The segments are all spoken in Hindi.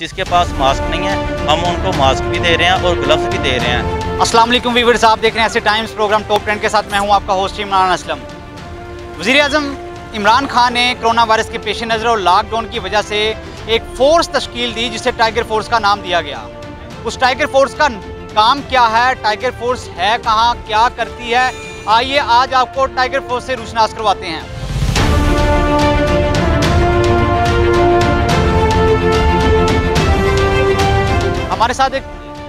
जिसके पास मास्क नहीं है हम उनको मास्क भी दे रहे हैं और ग्लव्स भी दे रहे हैं। अस्सलाम वालेकुम व्यूअर्स, आप देख रहे हैं ऐसे टाइम्स प्रोग्राम टॉप 10 के साथ मैं हूं आपका होस्ट इमरान असलम। वज़ीर-ए-आज़म इमरान खान ने कोरोना वायरस के पेश नज़र और लॉकडाउन की वजह से एक फ़ोर्स तश्कील दी जिसे टाइगर फोर्स का नाम दिया गया। उस टाइगर फोर्स का काम क्या है, टाइगर फोर्स है कहाँ, क्या करती है, आइए आज आपको टाइगर फोर्स से रूशनास करवाते हैं। हमारे साथ एक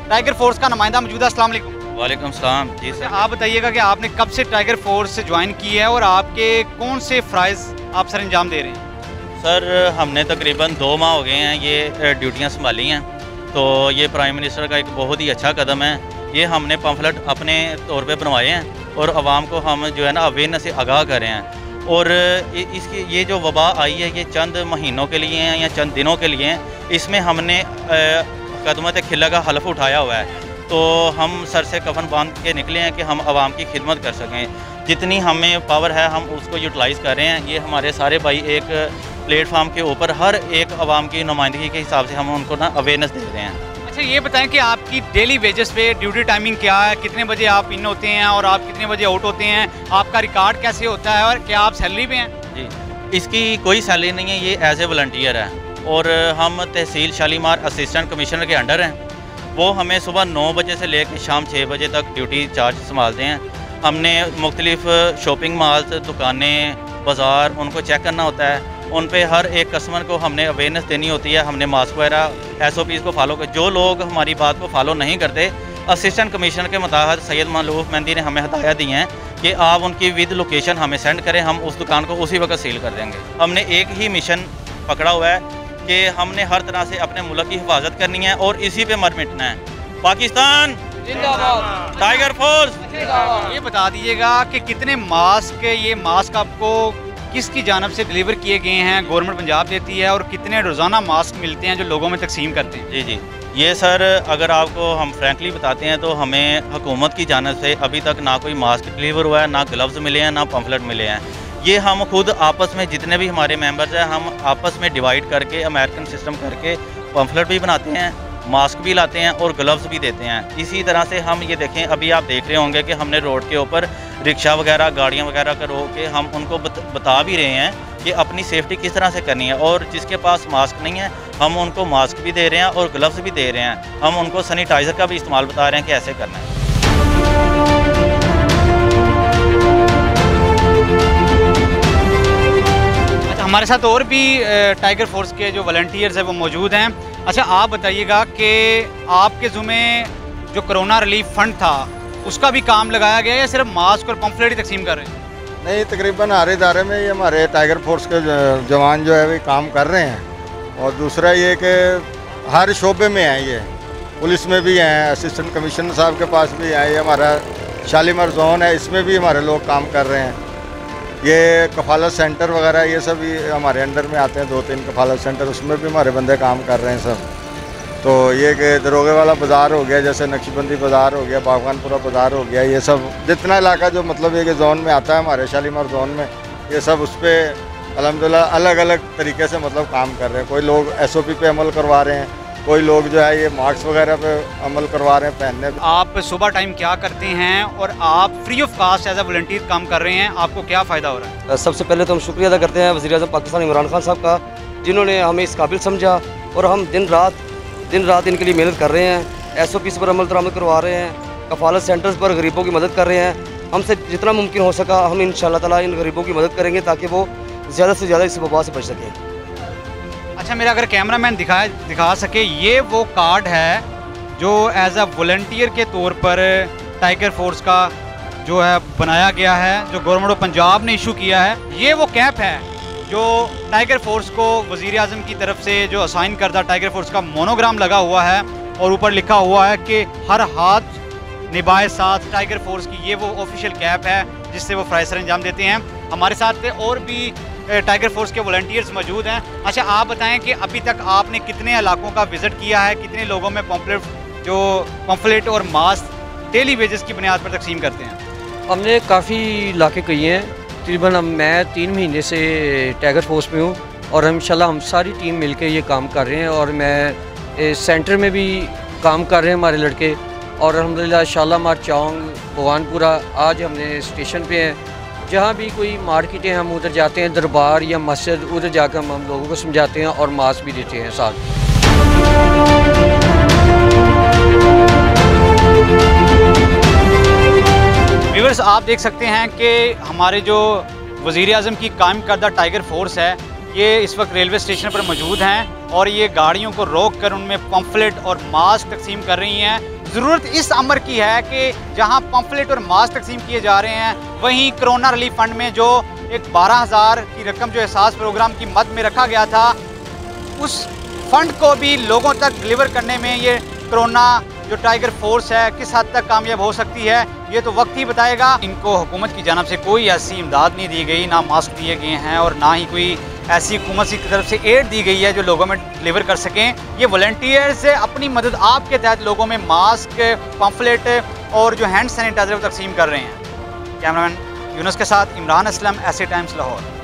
टाइगर फोर्स का नुमाइंदा मौजूद है। अस्सलाम वालेकुम। वालेकुम सलाम। जी सर, आप बताइएगा कि आपने कब से टाइगर फोर्स से ज्वाइन की है और आपके कौन से फ़राइज़ आप सर अंजाम दे रहे हैं? सर हमने तकरीबन 2 माह हो गए हैं ये ड्यूटियां संभाली हैं, तो ये प्राइम मिनिस्टर का एक बहुत ही अच्छा कदम है। ये हमने पम्फलेट अपने तौर पे बनवाए हैं और आवाम को हम जो है ना अवेयरनेस से आगाह कर रहे हैं। और इसकी ये जो वबा आई है ये चंद महीनों के लिए हैं या चंद दिनों के लिए हैं। इसमें हमने कदमत खिला का हलफ उठाया हुआ है, तो हम सर से कफन बांध के निकले हैं कि हम आवाम की खिदमत कर सकें। जितनी हमें पावर है हम उसको यूटिलाइज़ कर रहे हैं। ये हमारे सारे भाई एक प्लेटफार्म के ऊपर हर एक आवाम की नुमाइंदगी के हिसाब से हम उनको ना अवेयरनेस दे रहे हैं। अच्छा, ये बताएं कि आपकी डेली वेजेस पे ड्यूटी टाइमिंग क्या है, कितने बजे आप इन होते हैं और आप कितने बजे आउट होते हैं, आपका रिकॉर्ड कैसे होता है और क्या आप सैलरी पे हैं? जी, इसकी कोई सैलरी नहीं है, ये एज ए वॉलंटियर है और हम तहसील शालीमार असिस्टेंट कमिश्नर के अंडर हैं। वो हमें सुबह 9 बजे से लेकर शाम 6 बजे तक ड्यूटी चार्ज संभालते हैं। हमने मुख्तलिफ शॉपिंग मॉल्स, दुकानें, बाज़ार उनको चेक करना होता है। उन पे हर एक कस्टमर को हमने अवेयरनेस देनी होती है। हमने मास्क वगैरह SOPs को फॉलो कर, जो लोग हमारी बात को फॉलो नहीं करते, असिस्टेंट कमिश्नर के मुताबिक सैयद मालूफ मेहंदी ने हमें हदायत दी हैं कि आप उनकी विद लोकेशन हमें सेंड करें, हम उस दुकान को उसी वक्त सील कर देंगे। हमने एक ही मिशन पकड़ा हुआ है कि हमने हर तरह से अपने मुल्क की हिफाजत करनी है और इसी पे मर मिटना है। पाकिस्तान जिंदाबाद, टाइगर फोर्स। ये बता दीजिएगा कि कितने मास्क, ये मास्क आपको किसकी जानब से डिलीवर किए गए हैं, गवर्नमेंट पंजाब देती है, और कितने रोज़ाना मास्क मिलते हैं जो लोगों में तकसीम करते हैं? जी जी, ये सर अगर आपको हम फ्रैंकली बताते हैं तो हमें हुकूमत की जानब से अभी तक ना कोई मास्क डिलीवर हुआ है, ना ग्लव्स मिले हैं, ना पम्फलेट मिले हैं। ये हम खुद आपस में जितने भी हमारे मेंबर्स हैं हम आपस में डिवाइड करके अमेरिकन सिस्टम करके पम्फलेट भी बनाते हैं, मास्क भी लाते हैं और ग्लव्स भी देते हैं। इसी तरह से हम ये देखें, अभी आप देख रहे होंगे कि हमने रोड के ऊपर रिक्शा वगैरह, गाड़ियाँ वगैरह का रोक के हम उनको बता भी रहे हैं कि अपनी सेफ्टी किस तरह से करनी है। और जिसके पास मास्क नहीं है हम उनको मास्क भी दे रहे हैं और ग्लव्स भी दे रहे हैं। हम उनको सैनिटाइज़र का भी इस्तेमाल बता रहे हैं कि ऐसे करना है। हमारे साथ और भी टाइगर फोर्स के जो वॉलंटियर्स हैं वो मौजूद हैं। अच्छा, आप बताइएगा कि आपके ज़ुम्मे जो कोरोना रिलीफ फंड था उसका भी काम लगाया गया या सिर्फ मास्क और पम्फलेट ही तकसीम कर रहे हैं? नहीं, तकरीबन हर इदारे में ये हमारे टाइगर फोर्स के जवान जो है वो काम कर रहे हैं। और दूसरा ये कि हर शोबे में हैं, ये पुलिस में भी हैं, असिस्टेंट कमिश्नर साहब के पास भी हैं, ये हमारा शालीमार जोन है, इसमें भी हमारे लोग काम कर रहे हैं। ये कफालत सेंटर वगैरह ये सब भी हमारे अंडर में आते हैं, 2-3 कफालत सेंटर, उसमें भी हमारे बंदे काम कर रहे हैं सब। तो ये कि दरोगे वाला बाज़ार हो गया, जैसे नक्शबंदी बाज़ार हो गया, बागवानपुरा बाज़ार हो गया, ये सब जितना इलाका जो मतलब ये कि जोन में आता है हमारे शालीमार जोन में, ये सब उस पर अल्हम्दुलिल्लाह अलग अलग तरीके से मतलब काम कर रहे हैं। कोई लोग SOP पे अमल करवा रहे हैं, कोई लोग जो है ये मास्क वगैरह पे अमल करवा रहे हैं पहनने पे। आप सुबह टाइम क्या करते हैं और आप free of cost as a volunteer काम कर रहे हैं, आपको क्या फ़ायदा हो रहा है? सबसे पहले तो हम शुक्रिया अदा करते हैं वज़ीर-ए-आज़म पाकिस्तान इमरान खान साहब का, जिन्होंने हमें इस काबिल समझा और हम दिन रात इनके लिए मेहनत कर रहे हैं। SOPs पर अमल दरामद करवा रहे हैं, कफालत सेंटर्स पर गरीबों की मदद कर रहे हैं। हमसे जितना मुमकिन हो सका हम इंशाअल्लाह ताला इन गरीबों की मदद करेंगे ताकि वो ज़्यादा से ज़्यादा इस वबा से बच सकें। अच्छा, मेरा अगर कैमरामैन दिखा सके, ये वो कार्ड है जो एज अ वॉलंटियर के तौर पर टाइगर फोर्स का जो है बनाया गया है, जो गवर्नमेंट ऑफ पंजाब ने इशू किया है। ये वो कैप है जो टाइगर फोर्स को वज़ीर-ए-आज़म की तरफ से जो असाइन करदा टाइगर फोर्स का मोनोग्राम लगा हुआ है और ऊपर लिखा हुआ है कि हर हाथ निभाए साथ टाइगर फोर्स की। ये वो ऑफिशियल कैप है जिससे वो फ़राइज़ अंजाम देते हैं। हमारे साथ और भी टाइगर फोर्स के वॉलंटियर्स मौजूद हैं। अच्छा, आप बताएं कि अभी तक आपने कितने इलाकों का विज़िट किया है, कितने लोगों में पम्फलेट और मास्क डेली वेजेस की बुनियाद पर तकसीम करते हैं? हमने काफ़ी इलाके किए हैं। तकरीबन मैं 3 महीने से टाइगर फोर्स में हूँ और इंशाल्लाह हम सारी टीम मिलके ये काम कर रहे हैं। और मैं सेंटर में भी काम कर रहे हैं हमारे लड़के। और अल्हम्दुलिल्लाह शालामार चौंग भगवानपुरा आज हमने स्टेशन पे हैं, जहाँ भी कोई मार्केटें हम उधर जाते हैं, दरबार या मस्जिद, उधर जाकर हम लोगों को समझाते हैं और मास्क भी देते हैं साथ। व्यूअर्स, आप देख सकते हैं कि हमारे जो वज़ीर आज़म की कायम करदा टाइगर फोर्स है, ये इस वक्त रेलवे स्टेशन पर मौजूद हैं और ये गाड़ियों को रोक कर उनमें पम्फलेट और मास्क तकसीम कर रही हैं। ज़रूरत इस अमर की है कि जहां पम्फलेट और मास्क तकसीम किए जा रहे हैं, वहीं कोरोना रिलीफ फंड में जो एक 12,000 की रकम जो एहसास प्रोग्राम की मद में रखा गया था, उस फंड को भी लोगों तक डिलीवर करने में ये कोरोना जो टाइगर फोर्स है किस हद तक कामयाब हो सकती है, ये तो वक्त ही बताएगा। इनको हुकूमत की जानब से कोई ऐसी इमदाद नहीं दी गई, ना मास्क दिए गए हैं और ना ही कोई ऐसी हुकूमत की तरफ से एड दी गई है जो लोगों में डिलीवर कर सकें। ये वॉलंटियर्स अपनी मदद आपके तहत लोगों में मास्क, पम्फलेट और जो हैंड सैनिटाइजर तकसीम कर रहे हैं। कैमरामैन यूनुस के साथ इमरान असलम, ऐसे टाइम्स लाहौर।